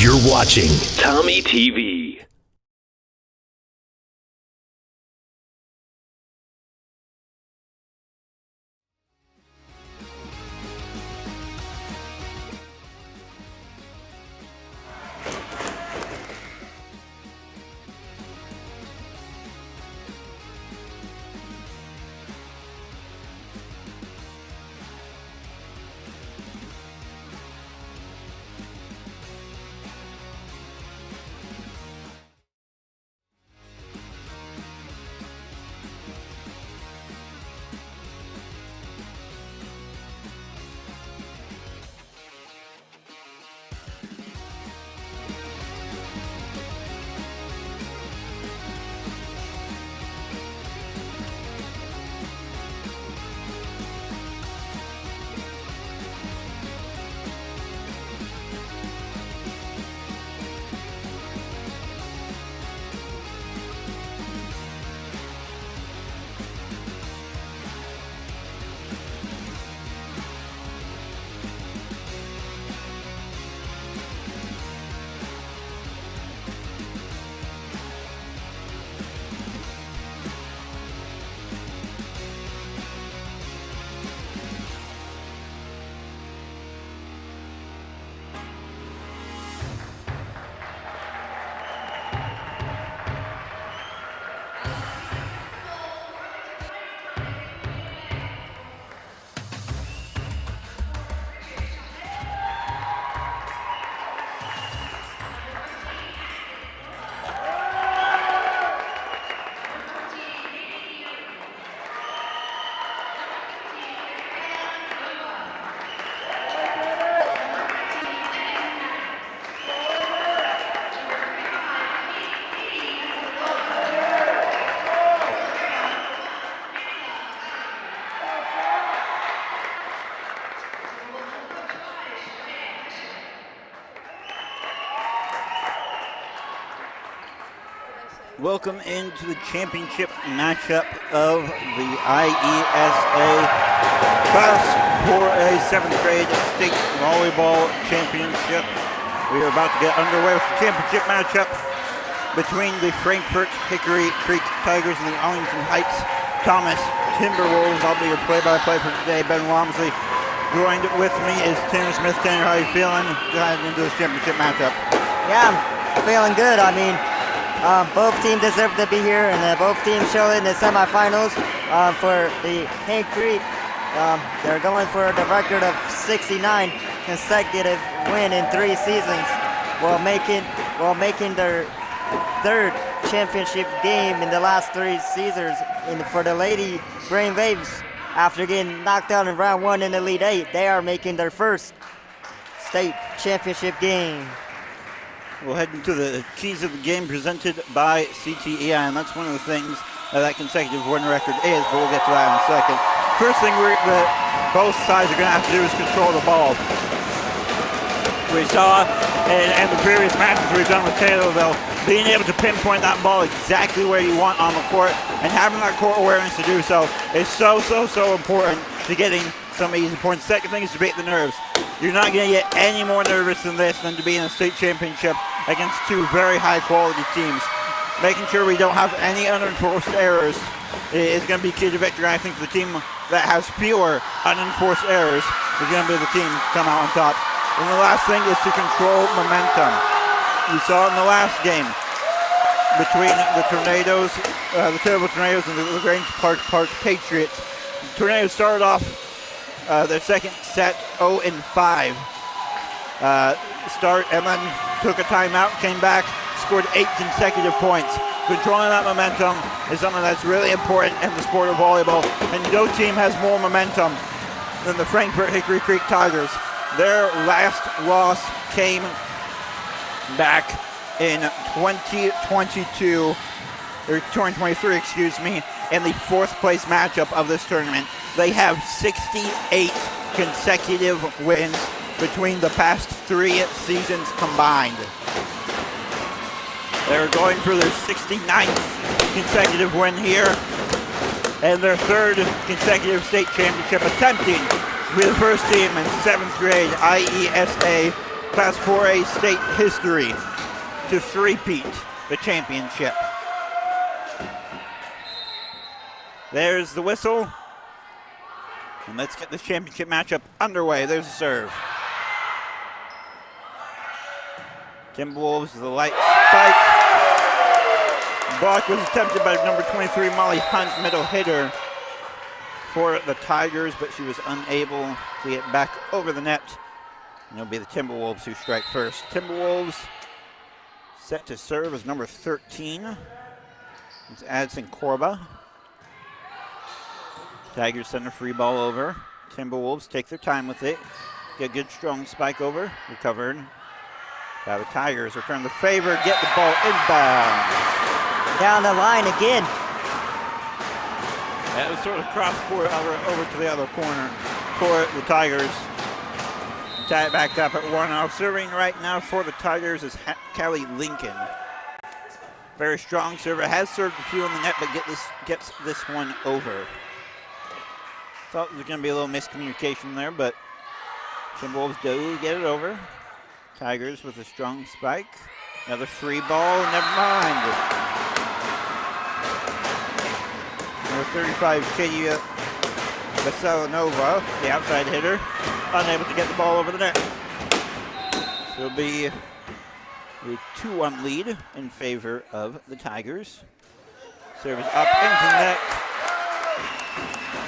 You're watching Tommy TV. Welcome into the championship matchup of the IESA Class 4A 7th grade state volleyball championship. We are about to get underway with the championship matchup between the Frankfort Hickory Creek Tigers and the Arlington Heights Thomas Timberwolves. I'll be your play-by-play for today. Ben Walmsley joined with me is Tanner Smith. Tanner, how are you feeling diving into this championship matchup? Yeah, I'm feeling good. I mean, both teams deserve to be here, and both teams showed in the semifinals. For the Hickory, they're going for the record of 69 consecutive win in 3 seasons, while making their third championship game in the last 3 seasons. And for the Lady Brain Waves, after getting knocked out in round 1 in the Elite 8, they are making their first state championship game. We'll head into the keys of the game presented by CTEI, and that's one of the things that consecutive win record is, but we'll get to that in a second. First thing that both sides are going to have to do is control the ball. We saw in the previous matches we've done with Taylorville, being able to pinpoint that ball exactly where you want on the court and having that court awareness to do so is so important to getting some easy points. Second thing is to beat the nerves. You're not going to get any more nervous than this than to be in a state championship against 2 very high-quality teams. Making sure we don't have any unenforced errors is going to be key to victory. I think the team that has fewer unenforced errors is going to be the team to come out on top. And the last thing is to control momentum. You saw in the last game between the Tornadoes, the Terrible Tornadoes and the LaGrange Park Patriots. The Tornadoes started off their second set 0-5 start, and then took a timeout, came back, scored 8 consecutive points. Controlling that momentum is something that's really important in the sport of volleyball, and no team has more momentum than the Frankfort Hickory Creek Tigers. Their last loss came back in 2023, in the 4th place matchup of this tournament. They have 68 consecutive wins between the past 3 seasons combined. They're going for their 69th consecutive win here, and their 3rd consecutive state championship, attempting to be the first team in 7th grade IESA Class 4A state history to three-peat the championship. There's the whistle. And let's get this championship matchup underway. There's the serve. Timberwolves, the light spike. Block was attempted by number 23, Molly Hunt, middle hitter for the Tigers, but she was unable to get back over the net. And it'll be the Timberwolves who strike first. Timberwolves set to serve as number 13. It's Addison Corba. Tigers send a free ball over. Timberwolves take their time with it. Get a good strong spike over. Recovered. Now the Tigers return the favor. Get the ball inbound. Down the line again. That was sort of cross court over to the other corner for the Tigers. Tie it back up at 1-0. Serving right now for the Tigers is Callie Lincoln. Very strong server. Has served a few on the net, but gets this one over. Thought there was going to be a little miscommunication there, but Timberwolves do get it over. Tigers with a strong spike. Another free ball, never mind. Number 35, Katie Veselinova, the outside hitter, unable to get the ball over the net. So it'll be a 2-1 lead in favor of the Tigers. Service up into the net.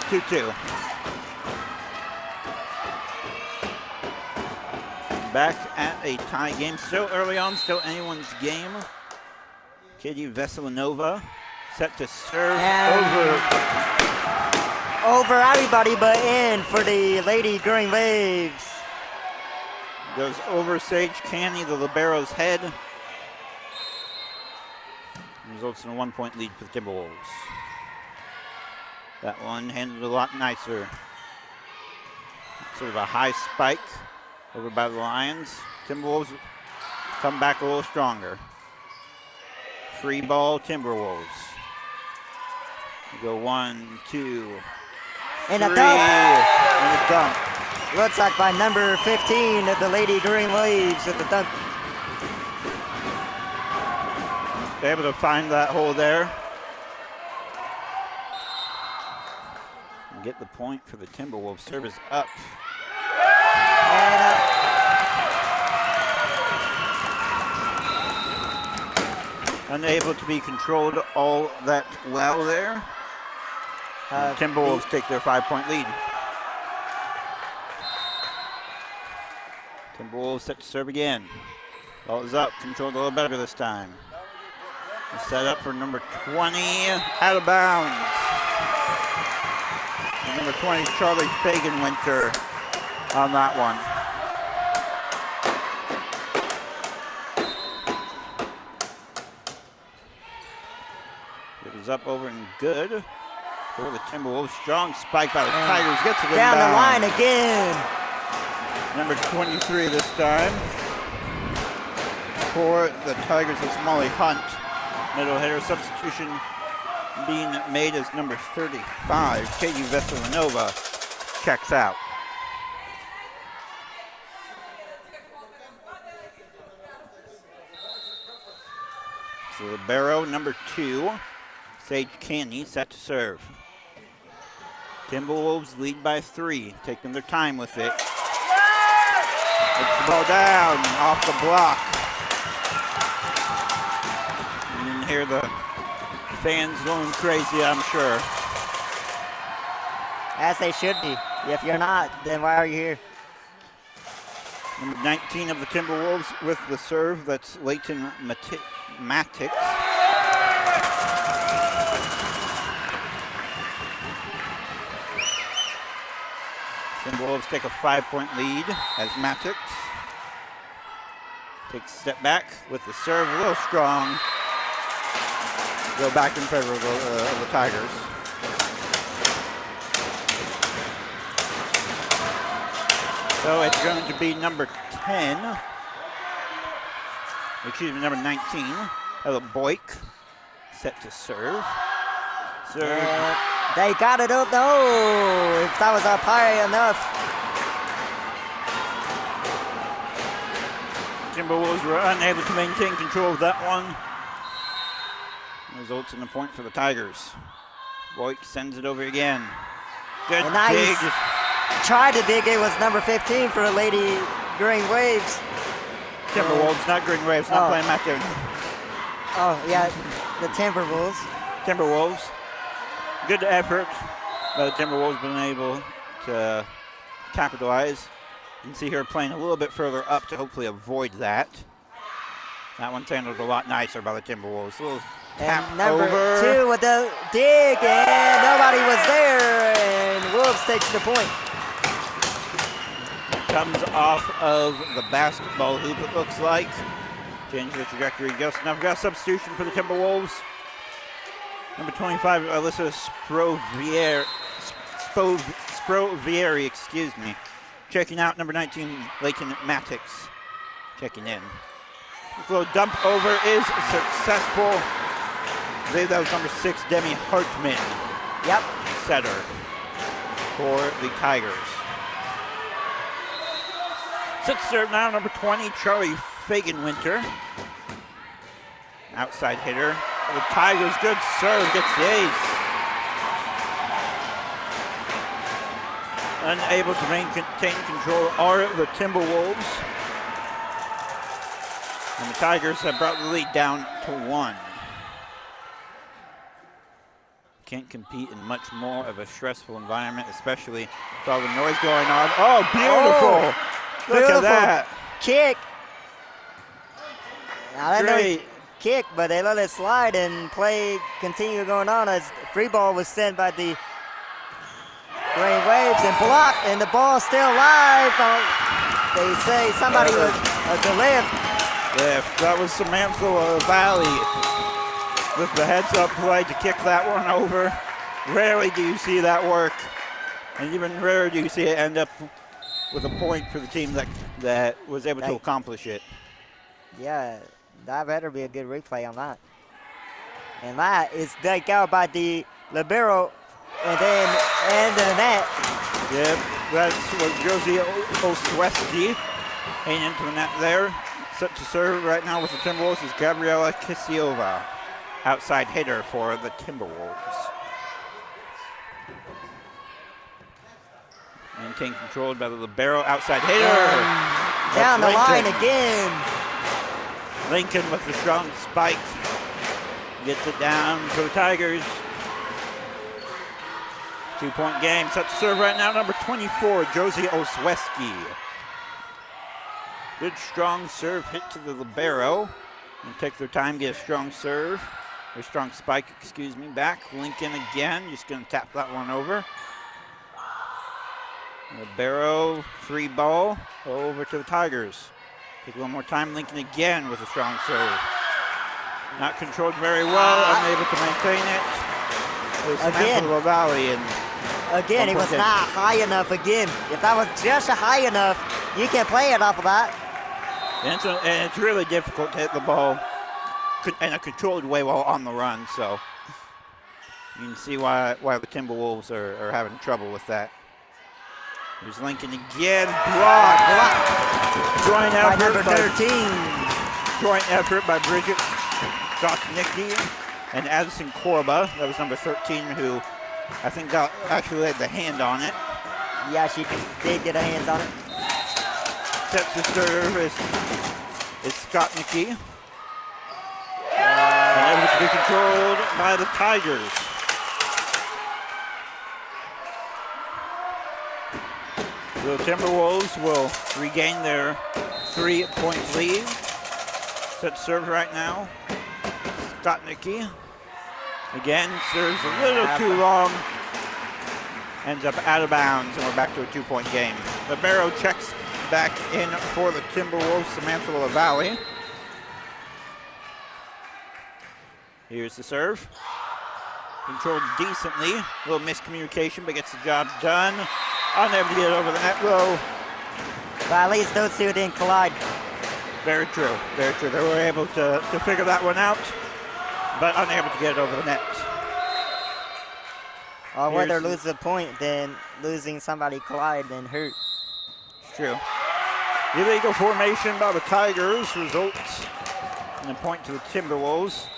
2-2. Back at a tie game. Still early on, still anyone's game. Katie Veselinova set to serve over everybody but in for the Lady Green Waves. Goes over Sage Canny, the libero's head. Results in a 1-point lead for the Timberwolves. That one handled a lot nicer. Sort of a high spike over by the Lions. Timberwolves come back a little stronger. Free ball, Timberwolves. We go 1, 2, and 3, a dunk. And a dunk. Looks like by number 15 of the Lady Green Waves at the dunk. They're able to find that hole there. And get the point for the Timberwolves. Service up. And unable to be controlled all that well there. Timberwolves take their 5-point lead. Timberwolves set to serve again. Ball is up, controlled a little better this time. Set up for number 20, out of bounds. And number 20, Charlie Fagenwinter on that one. It is up over and good for the Timberwolves. Strong spike by the Tigers. Gets it down inbound. the line again. Number 23 this time. For the Tigers, it's Molly Hunt. Middle hitter. Substitution being made as number 35. Katie Veselinova checks out. So libero number 2, Sage Canny, set to serve. Timberwolves lead by 3, taking their time with it. Puts the ball down, off the block. You can hear the fans going crazy, I'm sure. As they should be. If you're not, then why are you here? Number 19 of the Timberwolves with the serve, that's Leighton Matix. Timberwolves take a 5-point lead as Matix takes a step back with the serve, a little strong. Go back in favor of the Tigers. So it's going to be number 10. Excuse me, number 19. Hello, Boyk, set to serve. Serve. They got it up. No, if that was up high enough. Timberwolves were unable to maintain control of that one. Results in a point for the Tigers. Boyk sends it over again. Good dig. Tried to dig. It was number 15 for Lady Green Waves. Timberwolves, not Green Waves, not playing Matt there. Oh, yeah, the Timberwolves. Timberwolves. Good effort by the Timberwolves, been able to capitalize. You can see her playing a little bit further up to hopefully avoid that. That one's handled a lot nicer by the Timberwolves. A little tap and number over. 2 with the dig, and nobody was there, and Wolves takes the point. Comes off of the basketball hoop, it looks like. Change the trajectory. Now we've got a substitution for the Timberwolves. Number 25, Alyssa Sprovieri, excuse me. Checking out. Number 19, Leighton Matix checking in. This little dump over is successful. I believe that was number 6, Demi Hartman. Yep. Setter for the Tigers. Sixth serve now, number 20, Charlie Fagenwinter. Outside hitter. The Tigers, good serve, gets the ace. Unable to maintain control are the Timberwolves. And the Tigers have brought the lead down to 1. Can't compete in much more of a stressful environment, especially with all the noise going on. Oh, beautiful! Oh, look at that. Kick. I didn't know Great. he kicked, but they let it slide and play continue going on as free ball was sent by the Green Waves and blocked, and the ball still live. They say somebody was a lift. That was Samantha Valley with the heads-up play to kick that one over. Rarely do you see that work, and even rarer do you see it end up with a point for the team that was able to accomplish it. Yeah, that better be a good replay on that. And that is dug out by the libero, and then end of the net. Yep, that's what Josie Osweski hanging into the net there. Set to serve right now with the Timberwolves is Gabriela Kisiova. Outside hitter for the Timberwolves. Maintain controlled by the libero, outside hitter. Down the line again. Lincoln with the strong spike. Gets it down to the Tigers. 2-point game. Set to serve right now, number 24, Josie Osweski. Good strong serve hit to the libero. And take their time, get a strong serve. Or strong spike, excuse me, back. Lincoln again, just gonna tap that one over. Libero, free ball, over to the Tigers. Take one more time, Lincoln again with a strong serve. Not controlled very well, unable to maintain it. Again. Valley and again, it was not high enough again. If that was just high enough, you can play it off of that. And it's really difficult to hit the ball in a controlled way while on the run, so you can see why the Timberwolves are having trouble with that. Here's Lincoln again, blocked. Joint effort number 13. Joint effort by Bridget Gottnicki and Addison Korba. That was number 13, who I think actually had the hand on it. Yeah, she did get her hands on it. Set to serve is Gottnicki. And able to be controlled by the Tigers. The Timberwolves will regain their 3-point lead. Set to serve right now. Gottnicki again serves a little too long. Ends up out of bounds, and we're back to a 2-point game. Libero checks back in for the Timberwolves, Samantha LaValle. Here's the serve. Controlled decently. A little miscommunication, but gets the job done. Unable to get it over the net though. But at least those two didn't collide. Very true, very true. They were able to figure that one out, but unable to get it over the net. Or whether lose a point than losing somebody collide and hurt. It's true. Illegal formation by the Tigers results in a point to the Timberwolves.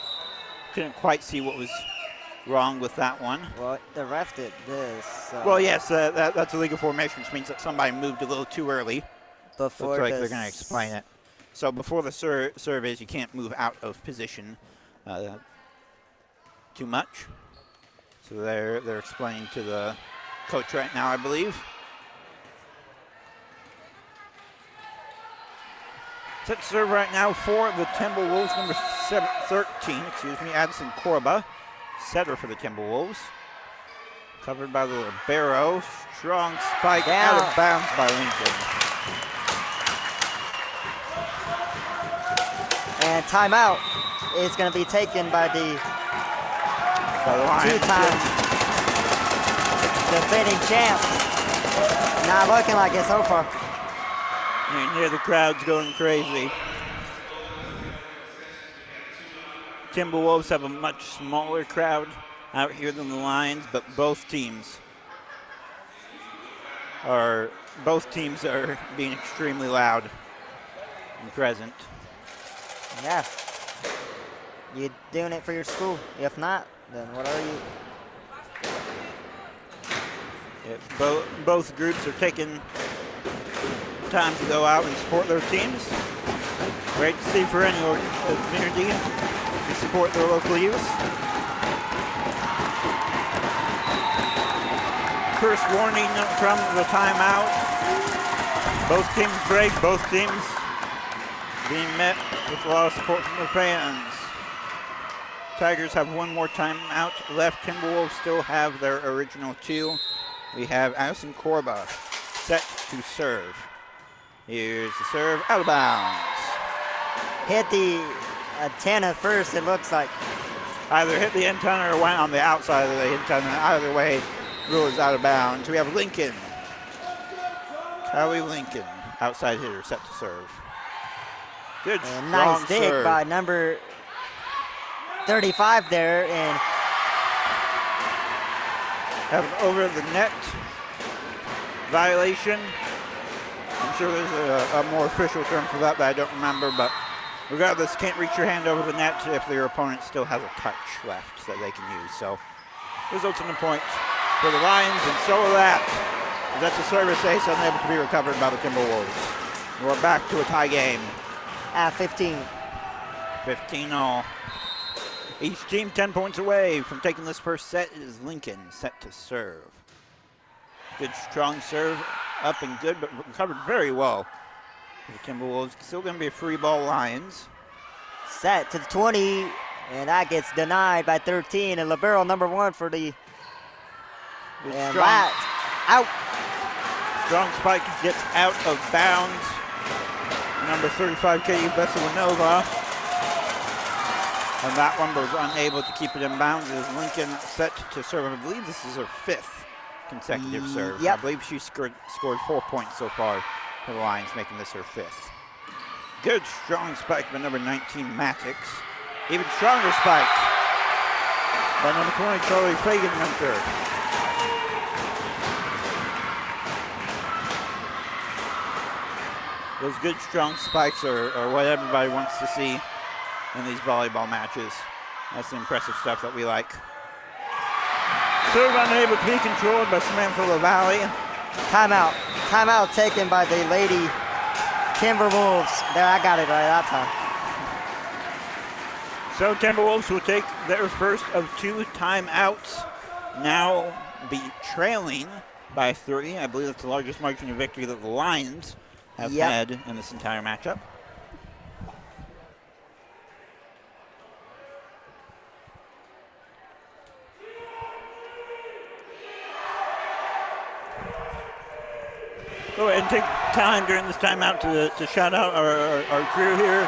Couldn't quite see what was wrong with that one. Well, the ref did this. So Well, yes, that's illegal formation, which means that somebody moved a little too early. before Looks like this, they're going to explain it. So before the serve is, you can't move out of position too much. So they're explaining to the coach right now, I believe. Set to serve right now for the Timberwolves, number 13, Addison Korba, setter for the Timberwolves. Covered by the libero, strong spike out of bounds by Lincoln. And timeout is going to be taken by the two-time defending champs. Not looking like it so far. And here the crowd's going crazy. Timberwolves have a much smaller crowd out here than the Lions, but both teams are being extremely loud and present. Yeah. You doing it for your school. If not, then what are you? Both groups are taking time to go out and support their teams. Great to see for any community to support their local youth. First warning from the timeout. Both teams break, both teams being met with a lot of support from their fans. Tigers have one more timeout left. Timberwolves still have their original two. We have Addison Korba set to serve. Here's the serve, out of bounds. Hit the antenna first, it looks like. Either hit the antenna or went on the outside of the antenna. Either way, rule is out of bounds. We have Lincoln. Callie Lincoln, outside hitter, set to serve. Good, strong nice dig serve by number 35 there, and have an over the net violation. I'm sure there's a more official term for that I don't remember, but regardless, can't reach your hand over the net if your opponent still has a touch left that they can use. So results in a point for the Lions, and so will that. That's a service ace unable to be recovered by the Timberwolves. We're back to a tie game. at 15. 15-all. Each team 10 points away from taking this first set. Is Lincoln set to serve. Good strong serve, up and good, but recovered very well. The Timberwolves still going to be a free ball Lions. Set to the 20, and that gets denied by 13. And libero number 1 for the and that out. Strong spike gets out of bounds. Number 35, KU Veselinova. And that one was unable to keep it in bounds. As Lincoln set to serve. I believe this is her 5th consecutive serve. Yep. I believe she scored 4 points so far for the Lions, making this her 5th. Good strong spike by number 19, Matix. Even stronger spike by number 20, Charlie Fagenminter. Those good strong spikes are what everybody wants to see in these volleyball matches. That's the impressive stuff that we like. Serve unable to be controlled by Samantha LaValle. Timeout. Timeout taken by the Lady Timberwolves. There, I got it right that time. So Timberwolves will take their first of 2 timeouts. Now be trailing by 3. I believe that's the largest margin of victory that the Lions have had in this entire matchup. Go ahead and take time during this timeout to shout out our crew here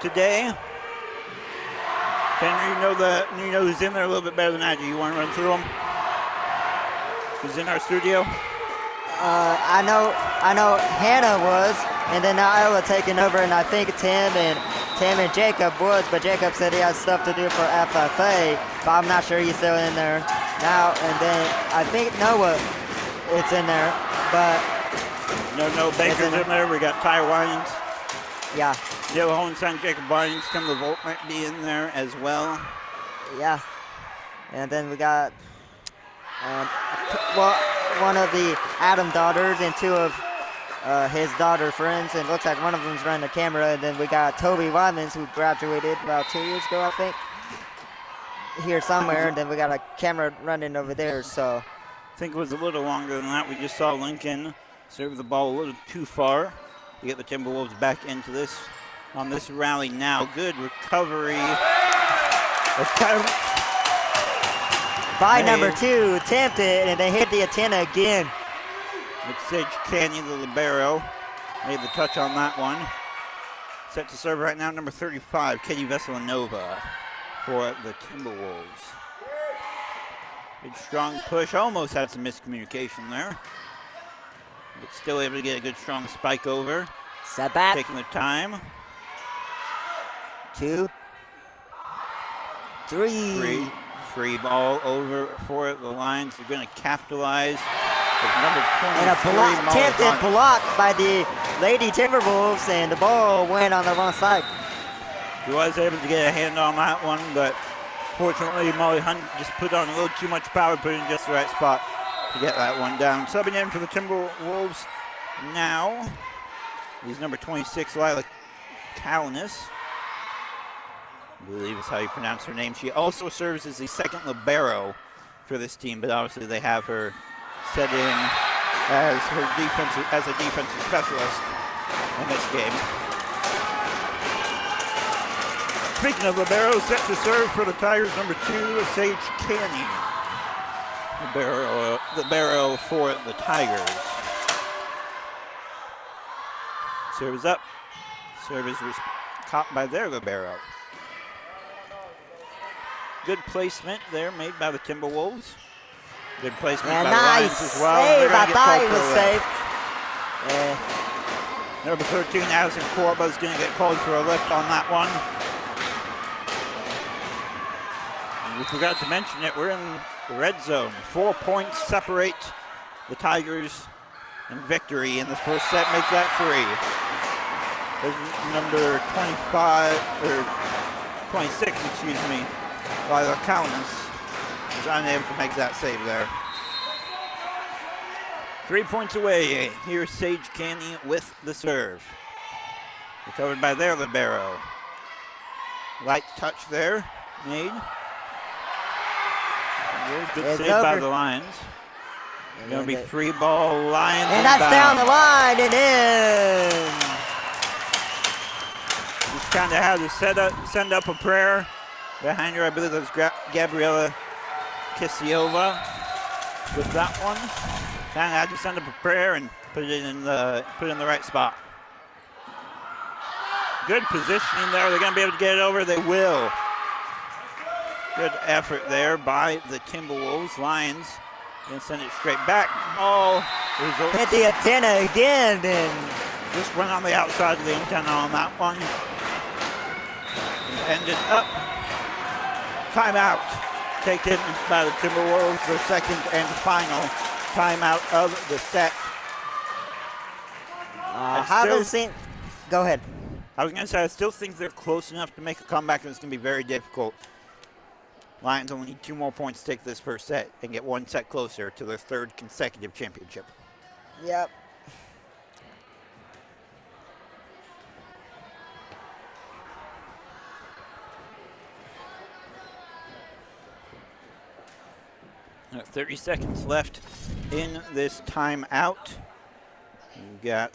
today. Tanner, you know who's in there a little bit better than I do. You want to run through them? Who's in our studio? I know Hannah was, and then now Ella taking over, and I think Tim and Jacob was, but Jacob said he has stuff to do for FFA, but I'm not sure he's still in there now. And then I think Noah is in there, but No Baker's in there. We got Ty Wyans. Yeah. Joe Hohenstein, Jacob Barnes, Tim LeVault might be in there as well. Yeah. And then we got one of the Adam daughters and two of his daughter friends, and it looks like one of them's running the camera. And then we got Toby Wyman's, who graduated about 2 years ago, I think, here somewhere. And then we got a camera running over there. So I think it was a little longer than that. We just saw Lincoln serve the ball a little too far to get the Timberwolves back into this on this rally now. Good recovery. By number 2, attempted, and they hit the antenna again. It's Sage Canyon, the libero, made the touch on that one. Set to serve right now, number 35, Katie Veselanova for the Timberwolves. Good strong push, almost had some miscommunication there, but still able to get a good strong spike over. Set back. Taking the time. 2, 3. Free ball over for the Lions. They're going to capitalize. Number 23, and a attempted block by the Lady Timberwolves, and the ball went on the wrong side. He was able to get a hand on that one, but fortunately Molly Hunt just put on a little too much power, put it in just the right spot to get that one down. Subbing in for the Timberwolves now is number 26, Lila Kalanis. I believe is how you pronounce her name. She also serves as the second libero for this team, but obviously they have her set in as a defensive specialist in this game. Speaking of libero, set to serve for the Tigers, number 2, Sage Canny. Libero for the Tigers. Serve is up. Serve is caught by their libero. Good placement there made by the Timberwolves. Good placement by the Lions as well. Save. I thought he was safe. Number 13, Addison Corba is going to get called for a lift on that one. And we forgot to mention it. We're in the red zone. 4 points separate the Tigers and victory in this first set. Makes that 3. There's number 25, or 26, excuse me. Lila Collins is unable to make that save there. 3 points away. Here's Sage Canny with the serve. Recovered by their libero. Light touch there made. Good save by the Lions. Going to be free ball, Lions. And that's down the line and in. Just kind of had to send up a prayer. Behind her, I believe that was Gabriela Kisiova with that one. Kind of had to send up a prayer and put it in the right spot. Good positioning there. They're going to be able to get it over. They will. Good effort there by the Timberwolves. Lions going to send it straight back. Ball hit the antenna again, and just went on the outside of the antenna on that one. Ended up. Timeout taken by the Timberwolves, their second and final timeout of the set. Go ahead. I was going to say, I still think they're close enough to make a comeback, and it's going to be very difficult. Lions only need 2 more points to take this first set and get 1 set closer to their 3rd consecutive championship. Yep. There are 30 seconds left in this timeout. We've got,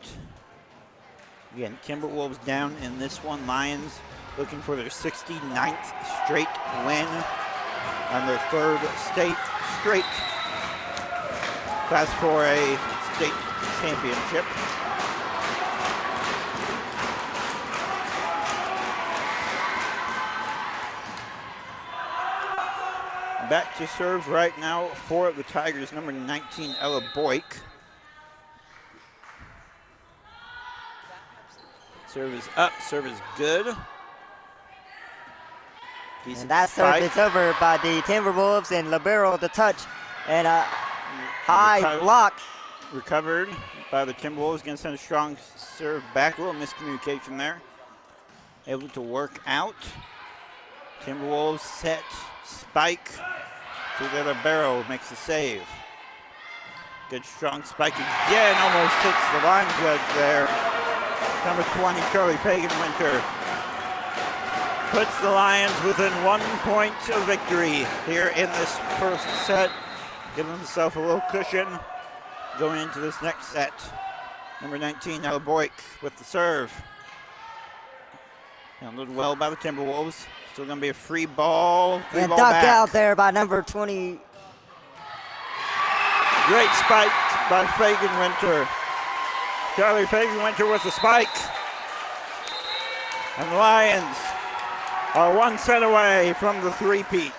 again, Timberwolves down in this one. Lions looking for their 69th straight win and their 3rd straight Class 4A state championship. Back to serve right now for the Tigers, number 19, Ella Boyk. Serve is up, serve is good. Decent and that serve is over by the Timberwolves, and libero the touch, and a high block recovered by the Timberwolves. Going to send a strong serve back. A little miscommunication there. Able to work out. Timberwolves set, spike to the other barrel, makes the save. Good strong spike again, almost hits the line judge there. Number 20, Charlie Pagan-Winter, puts the Lions within 1 point of victory here in this first set. Giving himself a little cushion going into this next set. Number 19, Ella Boyk with the serve. Handled well by the Timberwolves. Still going to be a free ball. And duck out there by number 20. Great spike by Fagan-Winter. Charlie Fagan-Winter with the spike. And the Lions are 1 set away from the three-peat.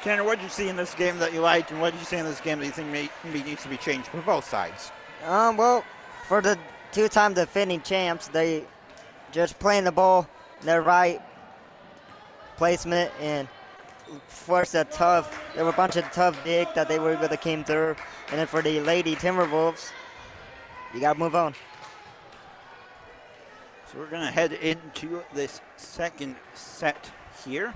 Tanner, what did you see in this game that you liked, and what did you see in this game that you think maybe needs to be changed for both sides? Well, for the two-time defending champs, they just playing the ball in their right placement and forced there were a bunch of tough dig that they were able to came through. And then for the Lady Timberwolves, you got to move on. So we're going to head into this second set here.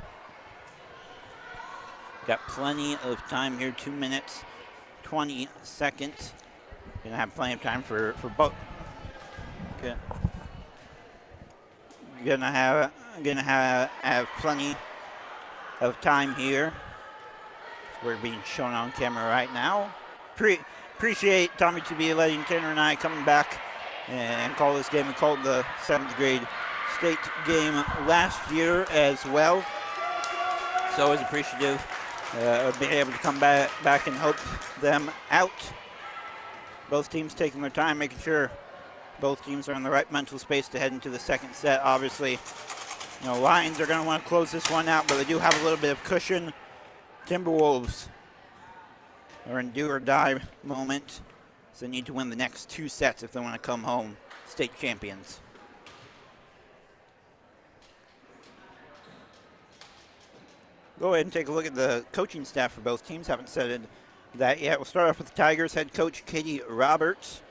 Got plenty of time here, 2 minutes, 20 seconds. Gonna have plenty of time for both. Okay. Gonna have plenty of time here. We're being shown on camera right now. Appreciate Tommy TV letting Tanner and I coming back and call this game. We called the 7th grade state game last year as well. So always appreciative of being able to come back and help them out. Both teams taking their time, making sure both teams are in the right mental space to head into the second set. Obviously, Lions are going to want to close this one out, but they do have a little bit of cushion. Timberwolves are in do or die moment, so they need to win the next 2 sets if they want to come home state champions. Go ahead and take a look at the coaching staff for both teams. Haven't said that yet. We'll start off with the Tigers head coach Katie Roberts.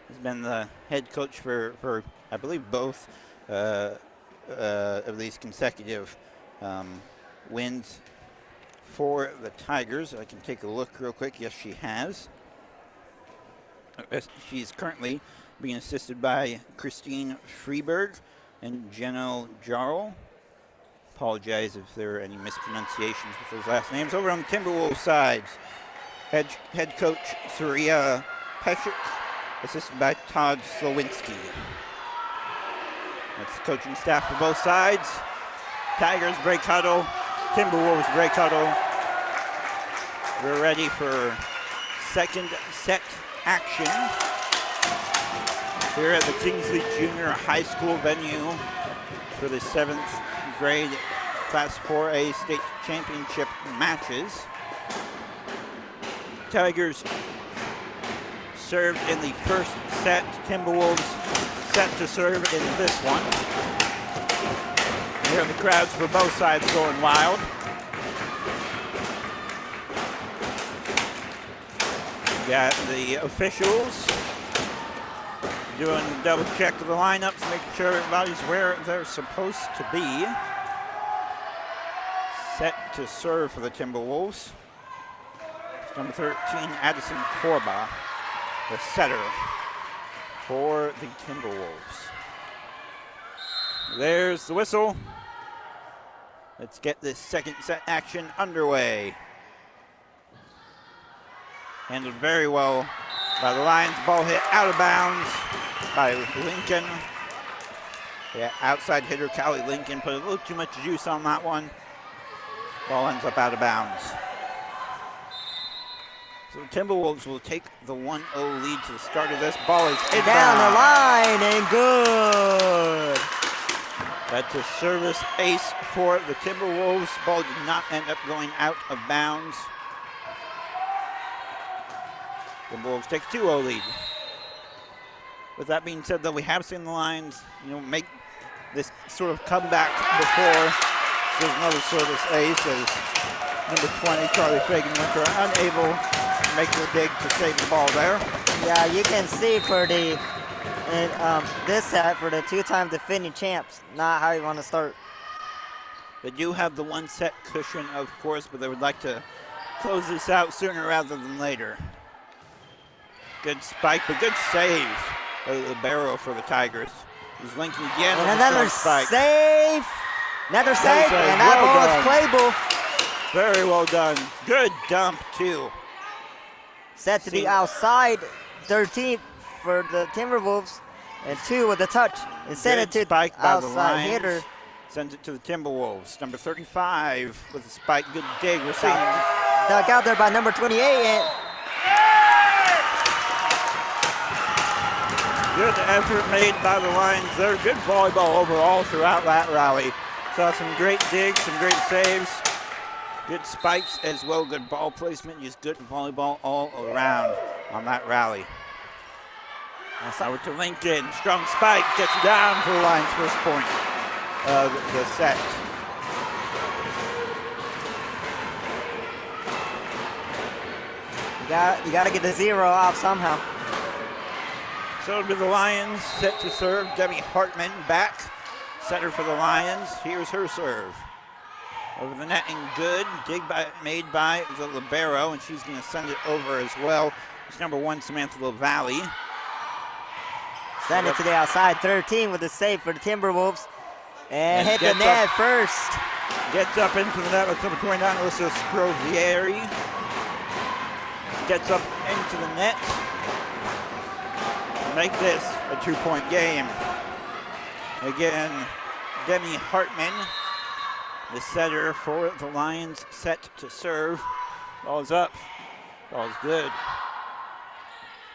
Has been the head coach for I believe both of these consecutive wins for the Tigers. I can take a look real quick. Yes, she has. She's currently being assisted by Christine Freeberg and Jenno Jarl. Apologize if there are any mispronunciations with those last names. Over on the Timberwolves side, head coach Surya Peshik, assisted by Todd Slowinski. That's the coaching staff for both sides. Tigers break huddle, Timberwolves break huddle. We're ready for second set action here at the Kingsley Junior High School venue for the 7th grade Class 4A state championship matches. Tigers served in the first set. Timberwolves set to serve in this one. Here are the crowds for both sides going wild. We got the officials doing a double check of the lineups, making sure everybody's where they're supposed to be. Set to serve for the Timberwolves. It's number 13, Addison Corba, the setter for the Timberwolves. There's the whistle. Let's get this second set action underway. Handled very well by the Lions. Ball hit out of bounds by Lincoln. Yeah, outside hitter Callie Lincoln put a little too much juice on that one. Ball ends up out of bounds. So the Timberwolves will take the 1-0 lead to the start of this. Ball is inbound. Down the line and good. That's a service ace for the Timberwolves. Ball did not end up going out of bounds. Timberwolves take a 2-0 lead. With that being said, though, we have seen the Lions, make this sort of comeback before. There's another service ace as Number 20, Charlie Fagan-Winter, unable to make the dig to save the ball there. Yeah, you can see for the this set for the two-time defending champs, not how you want to start. They do have the one set cushion, of course, but they would like to close this out sooner rather than later. Good spike, but good save of the libero for the Tigers. He's linking again. And another save. Another save, and that ball is playable. Very well done. Good dump, too. Set to the outside, 13th for the Timberwolves, and 2 with the touch. And send it to the outside hitter. Sends it to the Timberwolves. Number 35 with a spike. Good dig. We're seeing dug out there by number 28. And good effort made by the Lions there. Good volleyball overall throughout that rally. Saw some great digs, some great saves. Good spikes as well. Good ball placement. Just good volleyball all around on that rally. Over to Lincoln. Strong spike. Gets you down for the Lions' first point of the set. You got to get the 0 off somehow. So to the Lions, set to serve. Debbie Hartman back. Setter for the Lions. Here's her serve. Over the net and good. Dig made by the libero, and she's going to send it over as well. It's number 1, Samantha LaValle. Send it to the outside, 13 with a save for the Timberwolves. And hit the net first. Gets up into the net with number 29, Alyssa Scrovieri. Gets up into the net. Make this a 2-point game. Again, Demi Hartman, the setter for the Lions, set to serve. Ball's up. Ball's good.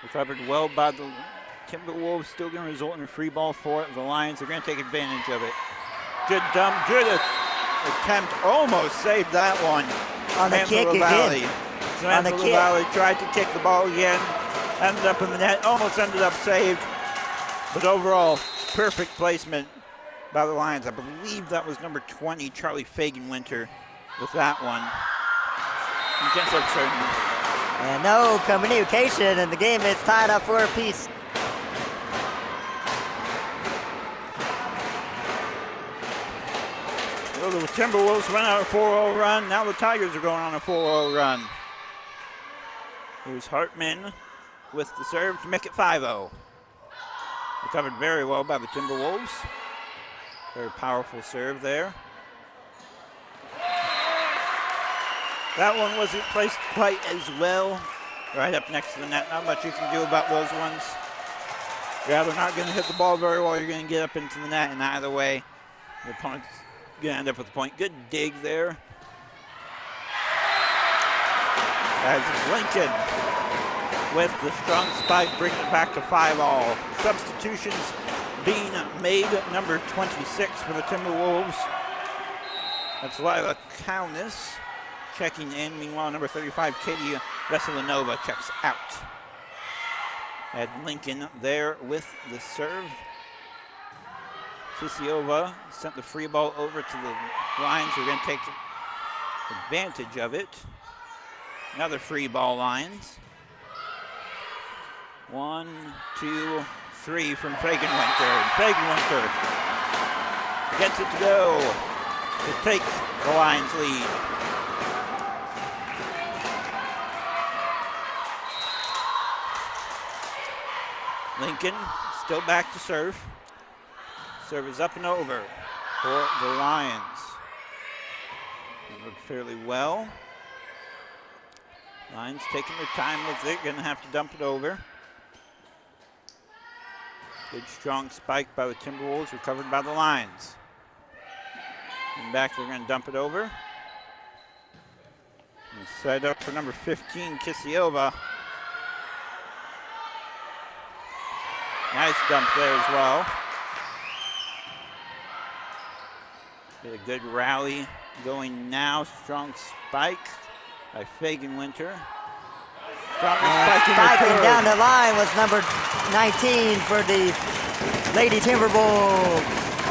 Recovered well by the Timberwolves. Still going to result in a free ball for the Lions. They're going to take advantage of it. Good dump. Good attempt. Almost saved that one. On the kick again. Samantha LaValle tried to kick the ball again. Ended up in the net. Almost ended up saved. But overall, perfect placement by the Lions. I believe that was number 20, Charlie Fagan-Winter, with that one. You can't say for certain. And no communication, and the game is tied up for a piece. Well, the Timberwolves went on a 4-0 run. Now the Tigers are going on a 4-0 run. Here's Hartman with the serve to make it 5-0. Recovered very well by the Timberwolves. Very powerful serve there. That one wasn't placed quite as well. Right up next to the net. Not much you can do about those ones. Yeah, they're not going to hit the ball very well. You're going to get up into the net, and either way, the opponent's going to end up with a point. Good dig there. As Lincoln with the strong spike, bringing it back to 5-all. Substitutions being made. Number 26 for the Timberwolves. That's Lila Kaunis checking in. Meanwhile, number 35, Katie Veselinova checks out. Had Lincoln there with the serve. Kisiova sent the free ball over to the Lions. We're going to take advantage of it. Another free ball, Lions. 1, 2, 3 from Fagan-Winter. Fagan-Winter gets it to go to take the Lions lead. Lincoln still back to serve. Serve is up and over for the Lions. They look fairly well. Lions taking their time with it. Going to have to dump it over. Good strong spike by the Timberwolves, recovered by the Lions. And back, they're going to dump it over. And set up for number 15, Kisiova. Nice dump there as well. Get a good rally going now. Strong spike by Fagan-Winter. Spiking down the line was number 19 for the Lady Timberwolves.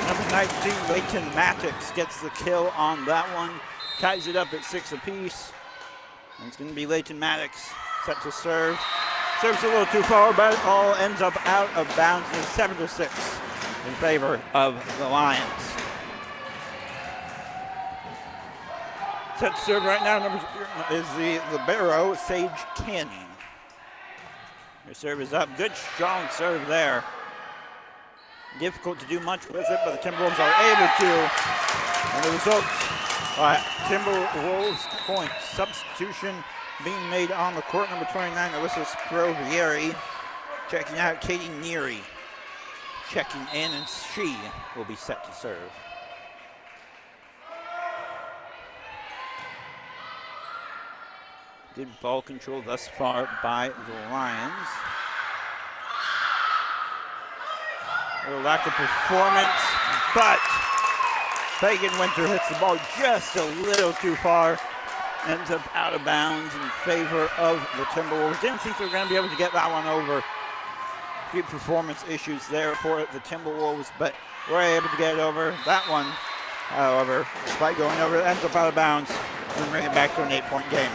Number 19, Leighton Mattox gets the kill on that one. ties it up at 6 apiece. And it's going to be Leighton Maddox set to serve. Serves a little too far, but it all ends up out of bounds. It's 7-6 in favor of the Lions. Set to serve right now is the libero, Sage Canny. Her serve is up. Good, strong serve there. Difficult to do much with it, but the Timberwolves are able to. And the result, Timberwolves point. Substitution being made on the court. Number 29, Alyssa Sprovieri. Checking out Katie Neary. Checking in, and she will be set to serve. Good ball control thus far by the Lions. A little lack of performance, but Fagan Winter hits the ball just a little too far. Ends up out of bounds in favor of the Timberwolves. Didn't think they were going to be able to get that one over. A few performance issues there for the Timberwolves, but were able to get it over. That one, however, despite going over, ends up out of bounds and bring it back to an 8-point game.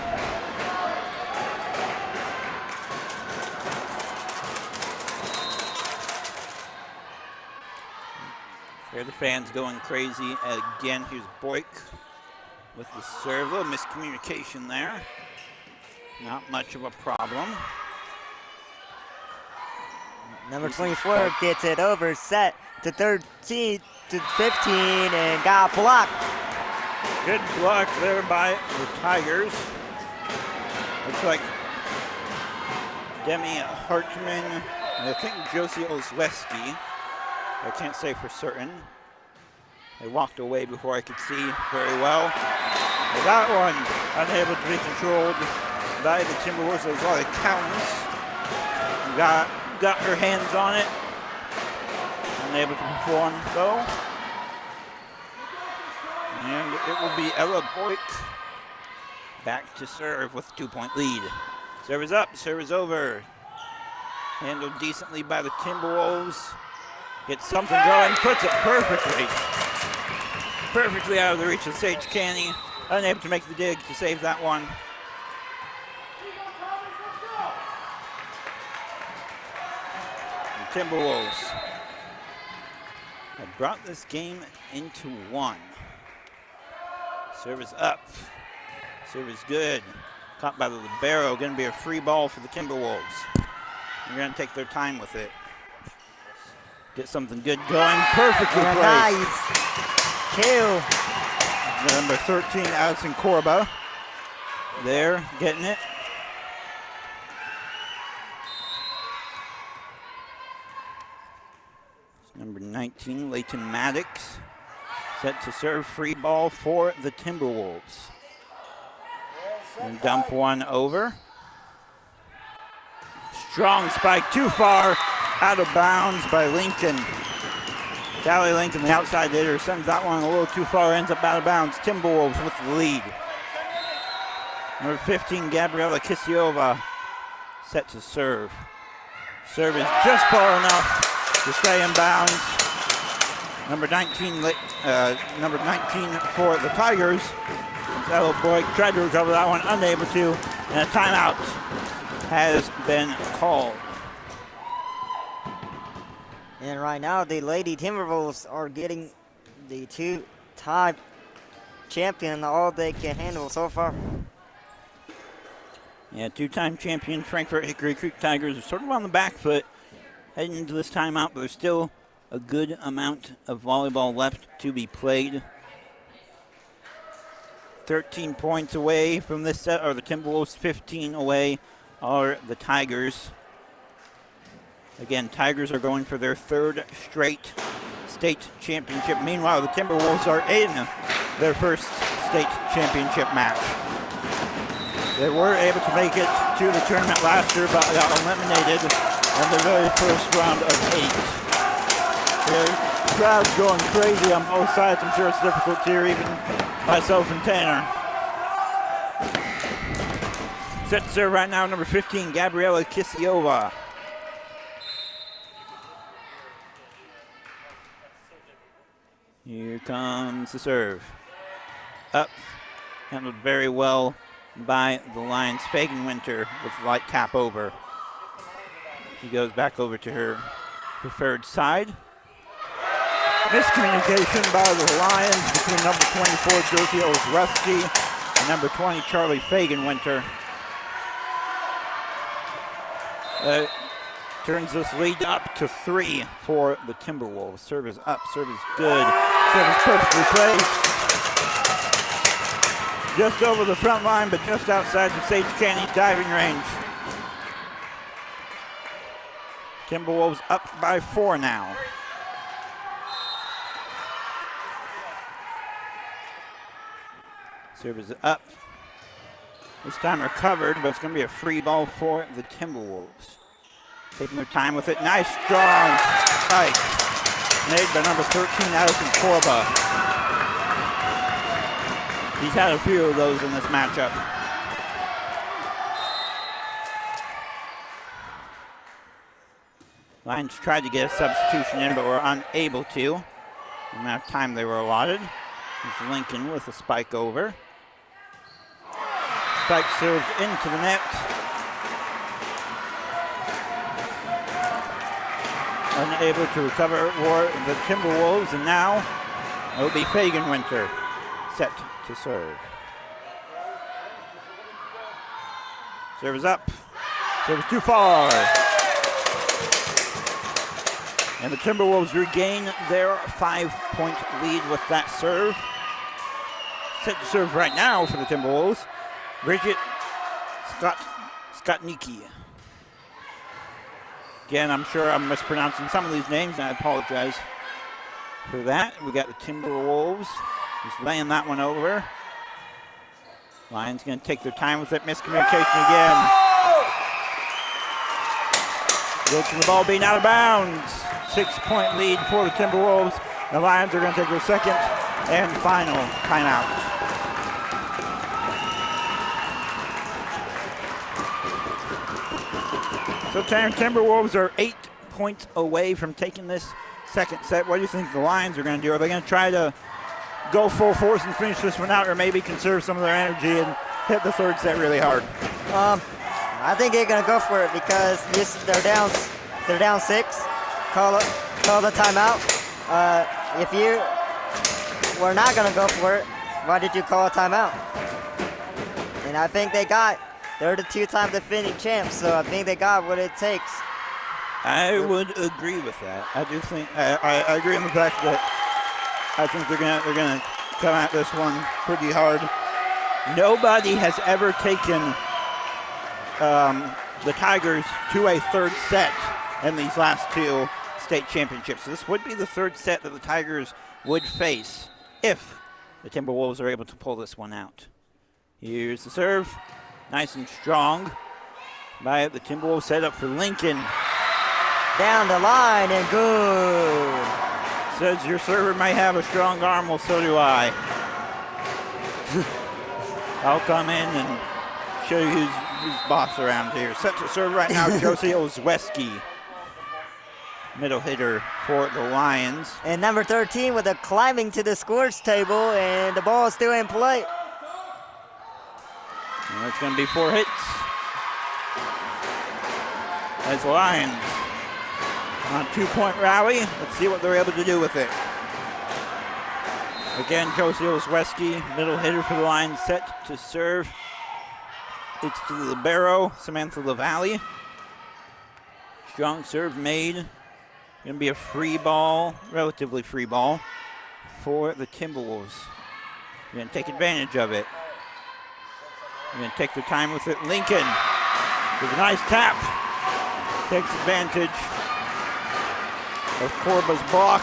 Here the fans going crazy again. Here's Boyk with the serve. A little miscommunication there. Not much of a problem. Number 24 gets it over, set to 13 to 15, and got blocked. Good block there by the Tigers. Looks like Demi Hartman and I think Josie Olszewski. I can't say for certain. They walked away before I could see very well. But that one unable to be controlled by the Timberwolves. There's a lot of counters. Got her hands on it. Unable to perform though. And it will be Ella Boyk back to serve with a 2-point lead. Serve is up, serve is over. Handled decently by the Timberwolves. Gets something going, puts it perfectly out of the reach of Sage Canny. Unable to make the dig to save that one. The Timberwolves have brought this game into one. Serve is up. Serve is good. Caught by the libero. Going to be a free ball for the Timberwolves. They're going to take their time with it. Get something good going. Perfectly placed. Nice kill. Number 13, Addison Corba. There, getting it. Number 19, Leighton Maddox. Set to serve, free ball for the Timberwolves. And dump one over. Strong spike, too far. Out of bounds by Lincoln. Callie Lincoln, the outside hitter, sends that one a little too far, ends up out of bounds. Timberwolves with the lead. Number 15, Gabriela Kisiova, set to serve. Serve is just far enough to stay in bounds. Number 19 for the Tigers. Ella Boyk tried to recover that one, unable to, and a timeout has been called. And right now, the Lady Timberwolves are getting the two-time champion, all they can handle so far. Yeah, two-time champion Frankfort Hickory Creek Tigers are sort of on the back foot heading into this timeout, but there's still a good amount of volleyball left to be played. 13 points away from this set are the Timberwolves, 15 away are the Tigers. Again, Tigers are going for their third straight state championship. Meanwhile, the Timberwolves are in their first state championship match. They were able to make it to the tournament last year, but got eliminated in the very first round of 8. The crowd's going crazy on both sides. I'm sure it's difficult to hear even myself and Tanner. Set to serve right now, number 15, Gabriela Kisiova. Here comes the serve. Up, Handled very well by the Lions. Fagenwinter with light tap over. She goes back over to her preferred side. Miscommunication by the Lions between number 24, Josie Olszewski, and number 20, Charlie Fagenwinter. Turns this lead up to 3 for the Timberwolves. Serve is up, serve is good. Serve is perfectly placed. Just over the front line, but just outside the Sage Canyon diving range. Timberwolves up by 4 now. Serve is up. This time recovered, but it's going to be a free ball for the Timberwolves. Taking their time with it. Nice, strong spike. Made by number 13, Addison Korba. He's had a few of those in this matchup. Lions tried to get a substitution in, but were unable to. The amount of time they were allotted. It's Lincoln with a spike over. Spike served into the net. Unable to recover for the Timberwolves, and now it will be Fagenwinter set to serve. Serve is up. Serve is too far. And the Timberwolves regain their 5-point lead with that serve. Set to serve right now for the Timberwolves, Bridget Skotnicki. Again, I'm sure I'm mispronouncing some of these names, and I apologize for that. We got the Timberwolves just laying that one over. Lions going to take their time with it. Miscommunication again. Goes to the ball being out of bounds. 6-point lead for the Timberwolves. The Lions are going to take their second and final timeout. So Timberwolves are 8 points away from taking this second set. What do you think the Lions are going to do? Are they going to try to go full force and finish this one out, or maybe conserve some of their energy and hit the third set really hard? I think they're going to go for it because they're down 6. Call the timeout. If you were not going to go for it, why did you call a timeout? And I think they're the 2-time defending champs, so I think they got what it takes. I would agree with that. I do think I agree on the fact that I think they're gonna come at this one pretty hard. Nobody has ever taken the Tigers to a third set in these last 2 state championships. So this would be the third set that the Tigers would face if the Timberwolves are able to pull this one out. Here's the serve. Nice and strong by the Timberwolves. Set up for Lincoln. Down the line and good. Says your server may have a strong arm, well, so do I. I'll come in and show you who's boss around here. Set to serve right now, Josie Olszewski. Middle hitter for the Lions. And number 13 with a climbing to the scores table, and the ball is still in play. And it's going to be 4 hits. As the Lions on a 2-point rally. Let's see what they're able to do with it. Again, Josie Olszewski, middle hitter for the Lions, set to serve. It's to the libero, Samantha LaValle. Strong serve made. Going to be a free ball, relatively free ball, for the Timberwolves. They're going to take advantage of it. They're going to take their time with it. Lincoln with a nice tap. Takes advantage of Korba's block.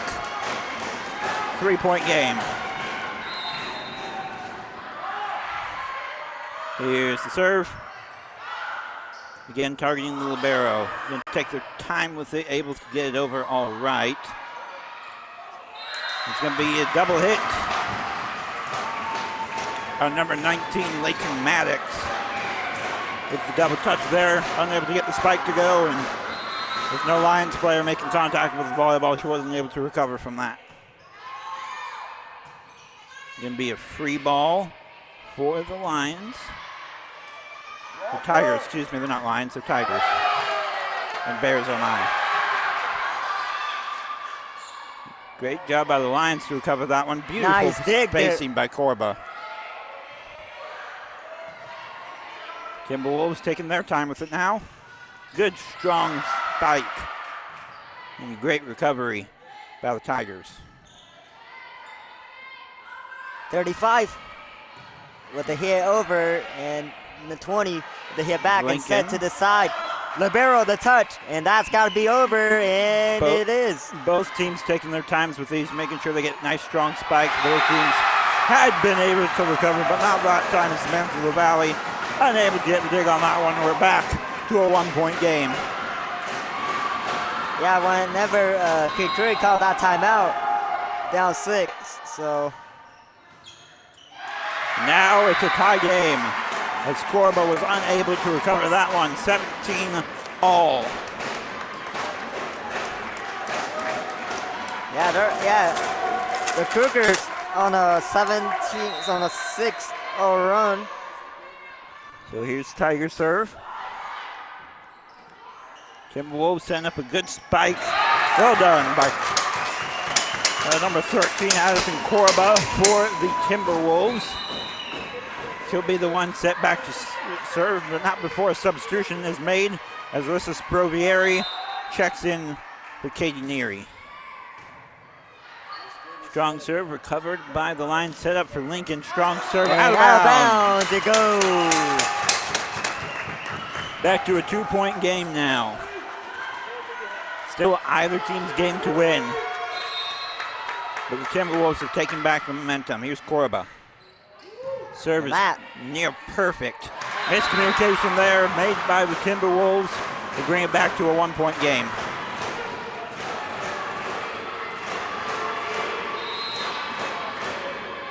3-point game. Here's the serve. Again, targeting the libero. Going to take their time with it, able to get it over all right. It's going to be a double hit on number 19, Lakin Maddox. With the double touch there, unable to get the spike to go, and there's no Lions player making contact with the volleyball. She wasn't able to recover from that. Going to be a free ball for the Lions. The Tigers, excuse me, they're not Lions, they're Tigers. And Bears on I. Great job by the Lions to recover that one. Beautiful nice spacing by Corba. Timberwolves taking their time with it now. Good, strong spike. And great recovery by the Tigers. 35 with the hit over, and the 20 the hit back Lincoln. And set to the side. Libero the touch, and that's got to be over, and it is. Both teams taking their times with these, making sure they get nice strong spikes. Both teams had been able to recover, but not that time. Samantha Valley unable to get the dig on that one. We're back to a 1-point game. Yeah, whenever Hickory called that timeout, down 6, so. Now it's a tie game as Corba was unable to recover that one. 17-all. Yeah, the Cougars on a 6-0 run. So here's Tiger serve. Timberwolves setting up a good spike. Well done by number 13, Addison Corba for the Timberwolves. She'll be the one set back to serve, but not before a substitution is made as Alyssa Sprovieri checks in for Katie Neary. Strong serve recovered by the line, set up for Lincoln. Strong serve out of bounds. It goes. Back to a 2-point game now. Still either team's game to win. But the Timberwolves are taking back the momentum. Here's Corba. Serve is near perfect. Miscommunication there made by the Timberwolves to bring it back to a 1-point game.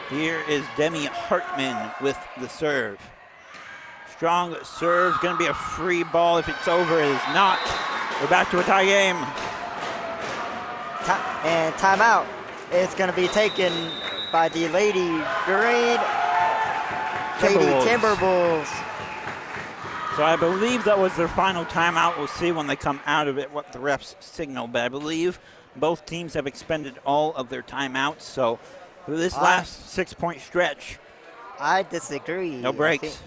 Here is Demi Hartman with the serve. Strong serve, going to be a free ball. If it's over, it is not. We're back to a tie game. And timeout is going to be taken by the Lady Green Timberwolves. So I believe that was their final timeout. We'll see when they come out of it what the refs signal. But I believe both teams have expended all of their timeouts. So for this last 6-point stretch, I disagree. No breaks.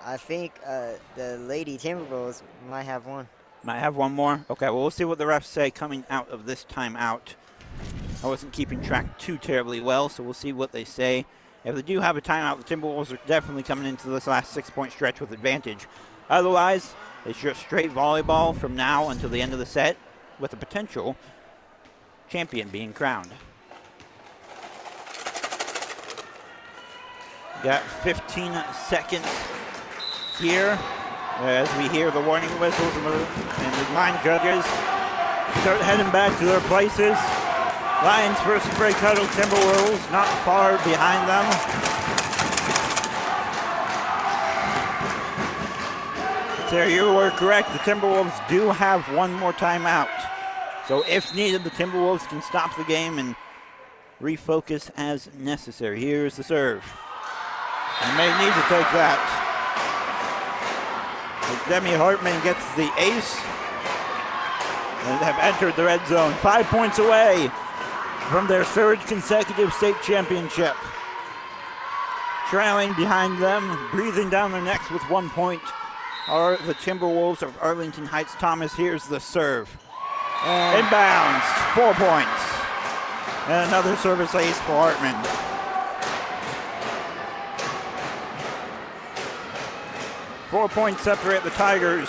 I think the Lady Timberwolves might have one. Might have one more? Okay, well, we'll see what the refs say coming out of this timeout. I wasn't keeping track too terribly well, so we'll see what they say. If they do have a timeout, the Timberwolves are definitely coming into this last 6-point stretch with advantage. Otherwise, it's just straight volleyball from now until the end of the set, with a potential champion being crowned. Got 15 seconds here as we hear the warning whistles and the line judges start heading back to their places. Lions versus Break Huddle Timberwolves not far behind them. So you were correct. The Timberwolves do have one more timeout. So if needed, the Timberwolves can stop the game and refocus as necessary. Here's the serve. They may need to take that. As Demi Hartman gets the ace and have entered the red zone. 5 points away from their third consecutive state championship. Trailing behind them, breathing down their necks with 1 point, are the Timberwolves of Arlington Heights. Thomas, here's the serve. Inbounds, 4 points. And another service ace for Hartman. Four points separate the Tigers.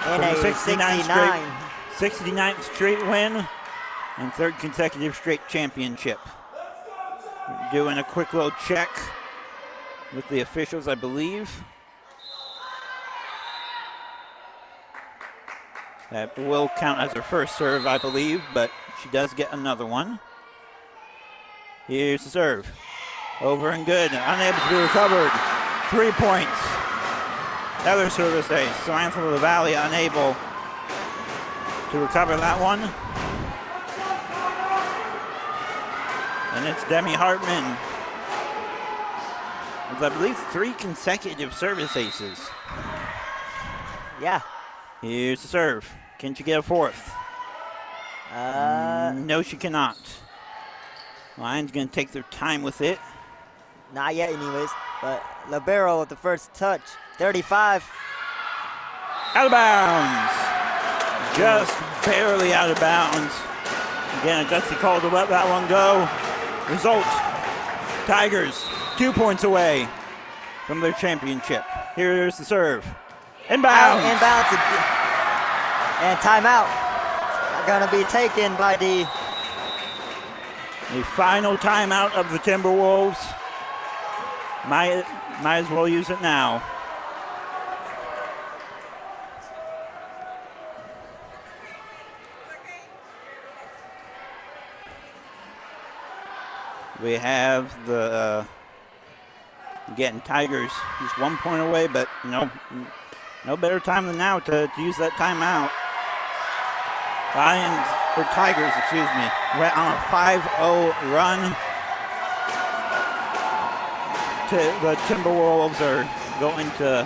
And a 69th straight win and third consecutive straight championship. Doing a quick little check with the officials, I believe. That will count as her first serve, I believe, but she does get another one. Here's the serve. Over and good, unable to be recovered. 3 points. Another service ace. Samantha LaValle unable to recover that one. And it's Demi Hartman with, I believe, 3 consecutive service aces. Yeah. Here's the serve. Can she get a 4th? No, she cannot. Lions going to take their time with it. Not yet, anyways. But libero with the first touch. 35. Out of bounds. Just barely out of bounds. Again, a gutsy call to let that one go. Result, Tigers 2 points away from their championship. Here's the serve. Inbounds. Inbounds. And timeout. Going to be taken by the final timeout of the Timberwolves. Might as well use it now. We have the getting Tigers just 1 point away, but no better time than now to use that timeout. Tigers, went on a 5-0 run. The Timberwolves are going to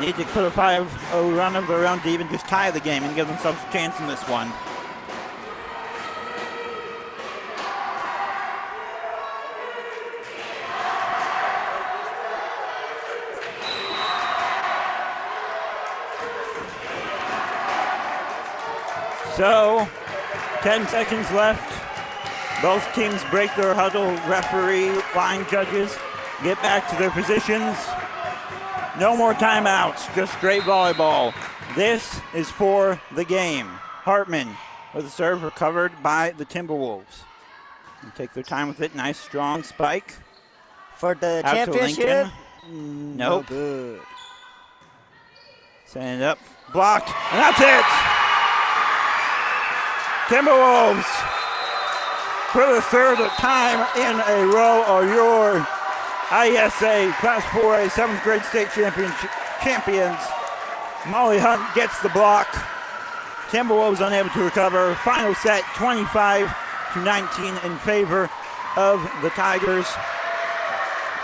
need to put a 5-0 run of their own to even just tie the game and give themselves a chance in this one. So, 10 seconds left. Both teams break their huddle. Referee, line judges get back to their positions. No more timeouts, just straight volleyball. This is for the game. Hartman with a serve recovered by the Timberwolves. And take their time with it. Nice, strong spike. For the out championship? Nope. No good. Send it up. Blocked. And that's it! Timberwolves, for the third time in a row, are your IESA Class 4A 7th grade state champions. Molly Hunt gets the block. Timberwolves unable to recover. Final set 25-19 in favor of the Tigers.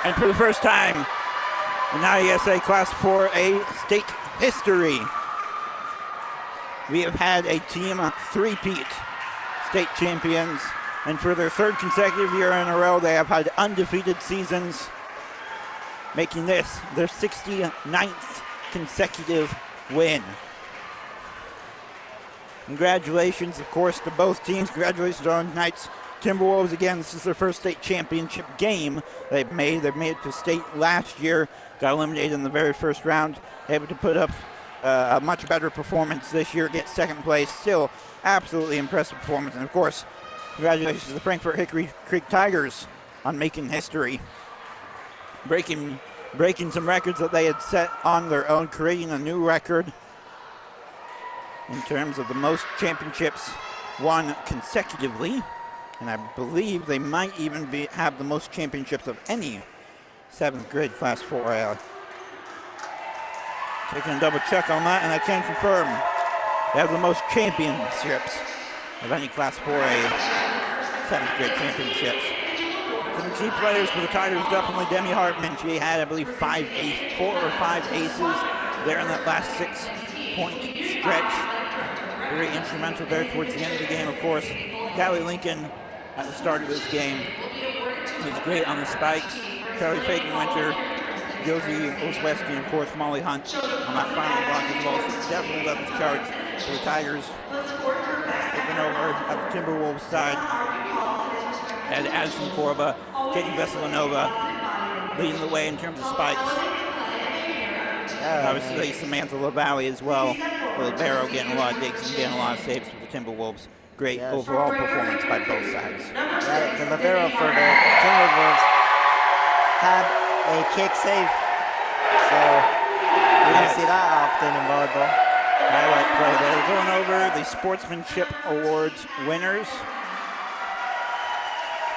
And for the first time in IESA Class 4A state history, we have had a team three-peat state champions, and for their third consecutive year in a row, they have had undefeated seasons, making this their 69th consecutive win. Congratulations, of course, to both teams. Congratulations on tonight's Timberwolves. Again, this is their first state championship game they've made. They've made it to state last year, got eliminated in the very first round, able to put up a much better performance this year, get second place. Still absolutely impressive performance. And of course, congratulations to the Frankfort Hickory Creek Tigers on making history, breaking some records that they had set on their own, creating a new record in terms of the most championships won consecutively. And I believe they might even have the most championships of any 7th grade Class 4A. Taking a double check on that, and I can confirm they have the most championships of any Class 4A 7th grade championships. Some key players for the Tigers, definitely Demi Hartman. She had, I believe, 4 or 5 aces there in that last 6-point stretch. Very instrumental there towards the end of the game, of course. Callie Lincoln at the start of this game was great on the spikes. Charlie Fagan-Winter, Josie Osweski, and of course Molly Hunt on that final block as well. So definitely led the charge for the Tigers. Looking over at the Timberwolves side, had Addison Korba, Katie Veselinova leading the way in terms of spikes. Obviously Samantha LaValle as well, with Barrow getting a lot of digs and getting a lot of saves for the Timberwolves. Great overall performance by both sides. The libero for the Timberwolves had a kick save, so you don't see that often in volleyball. Highlight play there. Going over the Sportsmanship Awards winners.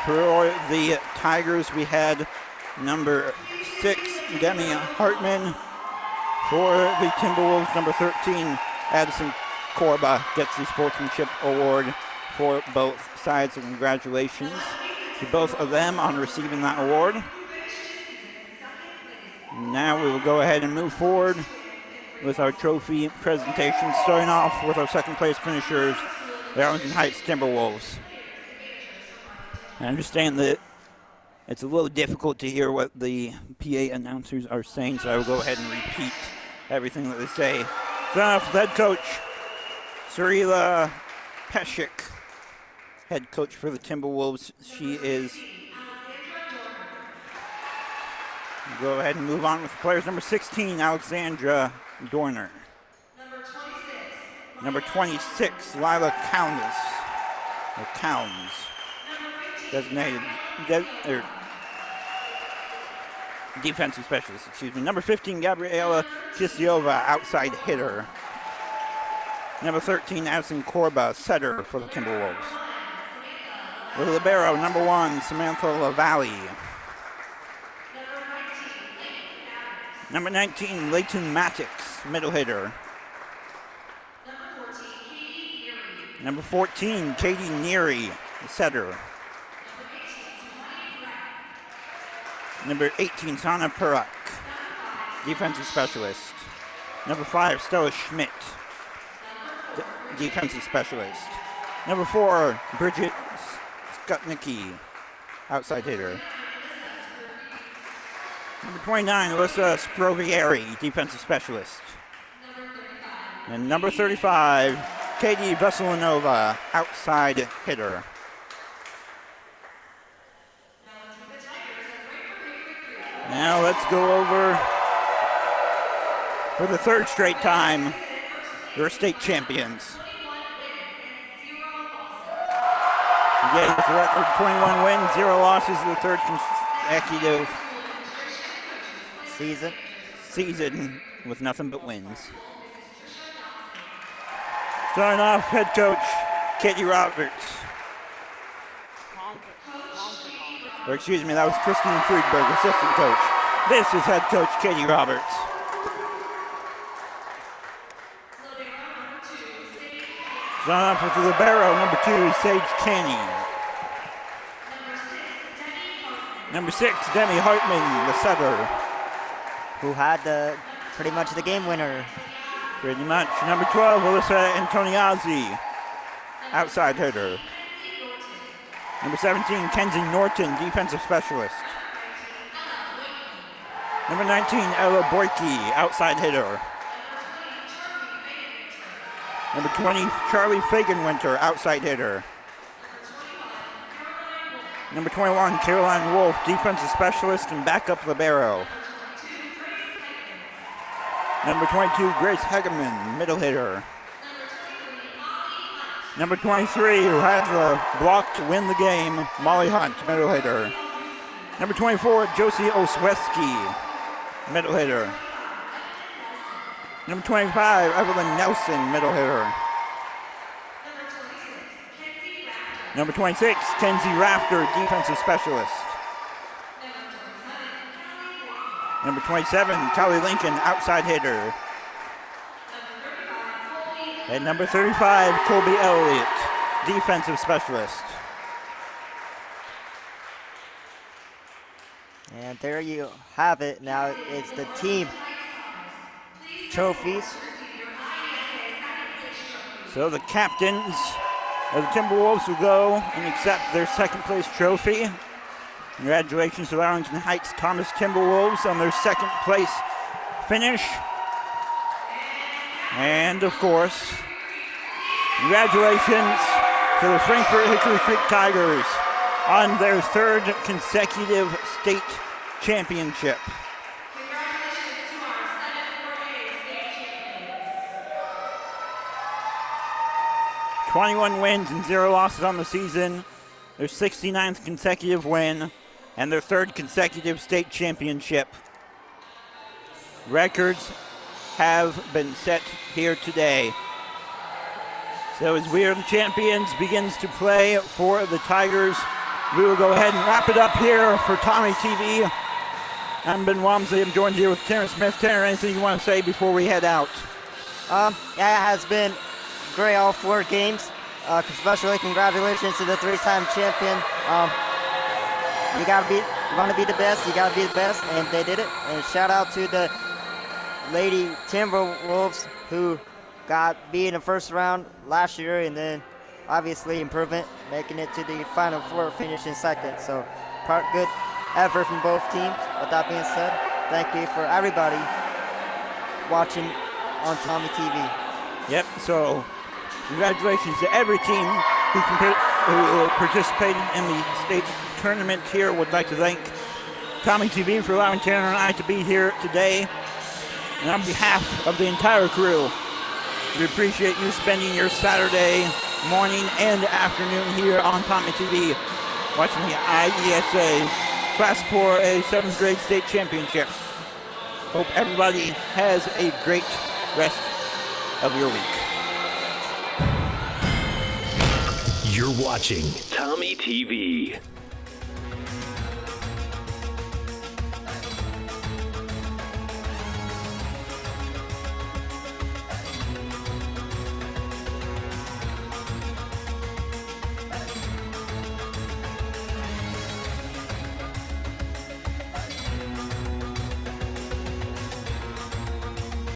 For the Tigers, we had number 6, Demi Hartman. For the Timberwolves, number 13, Addison Korba gets the Sportsmanship Award for both sides. So congratulations to both of them on receiving that award. Now we will go ahead and move forward with our trophy presentation, starting off with our second place finishers, the Arlington Heights Timberwolves. I understand that it's a little difficult to hear what the PA announcers are saying, so I will go ahead and repeat everything that they say. Starting off with head coach Cirila Peshik, head coach for the Timberwolves. She is... Go ahead and move on with the players. Number 16, Alexandra Dorner. Number 26, Lila Counts. Or Counts. Designated defensive specialist, excuse me. Number 15, Gabriela Kisiova, outside hitter. Number 13, Addison Korba, setter for the Timberwolves. With libero, number 1, Samantha LaValle. Number 19, Leighton Matix, middle hitter. Number 14, Katie Neary, setter. Number 18, Sana Perak, defensive specialist. Number 5, Stella Schmidt, defensive specialist. Number 4, Bridget Skutnicki, outside hitter. Number 29, Alyssa Sprovieri, defensive specialist. And number 35, Katie Veselinova, outside hitter. Now let's go over, for the third straight time, your state champions. Again, with a record 21 wins, 0 losses, the third consecutive season with nothing but wins. Starting off, head coach Katie Roberts. Or excuse me, that was Christine Friedberg, assistant coach. This is head coach Katie Roberts. Starting off with the libero, number 2, Sage Canny. Number 6, Demi Hartman, the setter. Who had pretty much the game winner. Pretty much. Number 12, Alyssa Antoniazzi, outside hitter. Number 17, Kenzie Norton, defensive specialist. Number 19, Ella Boyke, outside hitter. Number 20, Charlie Fagenwinter, outside hitter. Number 21, Caroline Wolf, defensive specialist and backup libero. Number 22, Grace Hegeman, middle hitter. Number 23, who had the block to win the game, Molly Hunt, middle hitter. Number 24, Josie Osweski, middle hitter. Number 25, Evelyn Nelson, middle hitter. Number 26, Kenzie Rafter, defensive specialist. Number 27, Callie Lincoln, outside hitter. And number 35, Colby Elliott, defensive specialist. And there you have it. Now it's the team trophies. So the captains of the Timberwolves will go and accept their second place trophy. Congratulations to Arlington Heights Thomas Timberwolves on their second place finish. And of course, congratulations to the Frankfort Hickory Creek Tigers on their third consecutive state championship. Congratulations to our 7th state champions. 21 wins and 0 losses on the season, their 69th consecutive win, and their third consecutive state championship. Records have been set here today. So as We Are the Champions begins to play for the Tigers, we will go ahead and wrap it up here for Tommy TV. I'm Ben Wamsley. I'm joined here with Terrence Smith. Terrence, anything you want to say before we head out? Yeah, it has been great all 4 games. Especially congratulations to the 3-time champion. You gotta beat you want to be the best, you got to be the best, and they did it. And shout out to the Lady Timberwolves who got beat in the first round last year, and then obviously improvement, making it to the Final Four, finishing second. So good effort from both teams. With that being said, thank you for everybody watching on Tommy TV. Yep, so congratulations to every team who participated in the state tournament here. Would like to thank Tommy TV for allowing Tanner and I to be here today. And on behalf of the entire crew, we appreciate you spending your Saturday morning and afternoon here on Tommy TV watching the IESA Class 4A 7th grade state championships. Hope everybody has a great rest of your week. You're watching Tommy TV.